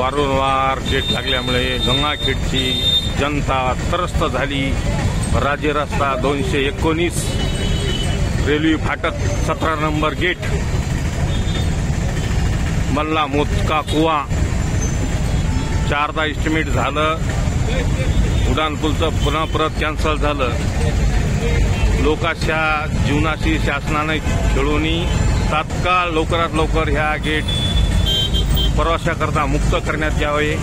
वारंवार गेट लागल्यामुळे गंगाखेडची जनता त्रस्त झाली। राज्य रस्ता 219 रेल्वे फाटक 17 नंबर गेट मल्ला मोजका कुवा 4दा एस्टिमेट झालं। उड्डाणपूलचं पुन्हा परत कॅन्सल झालं। लोकांच्या जीवनाशी शासनाने खेळूनी तात्काळ लवकरात लवकर ह्या गेट प्रवाशाकरता मुक्त करण्यात यावे।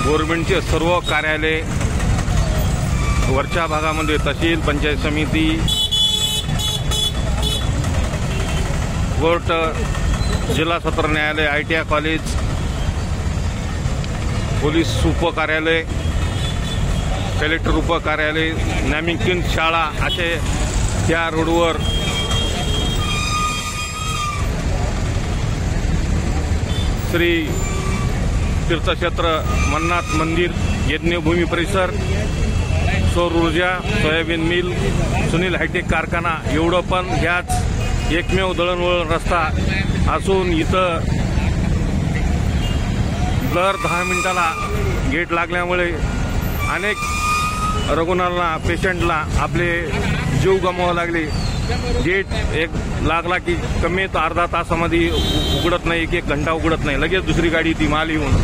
गव्हर्नमेंटचे सर्व कार्यालय वरच्या भागामध्ये तहसील, पंचायत समिती, कोर्ट, जिल्हा सत्र न्यायालय, ITI कॉलेज, पोलीस उप कार्यालय, कलेक्टर उप कार्यालय, नामांकित शाळा असे त्या रोडवर श्री तीर्थक्षेत्र मन्नाथ मंदिर, यज्ञभूमी परिसर, सौर ऊर्जा, सोयाबीन मिल, सुनील हायटेक कारखाना एवढं पण ह्याच एकमेव दळणवळण रस्ता असून इथं दर 10 मिनिटाला गेट लागल्यामुळे अनेक रुग्णांना, पेशंटला आपले जीव गमवावे लागले। गेट एक लागला की कमी तर अर्धा तासामध्ये उघडत नाही, एक घंटा उघडत नाही, लगेच दुसरी गाडी ती माल येऊन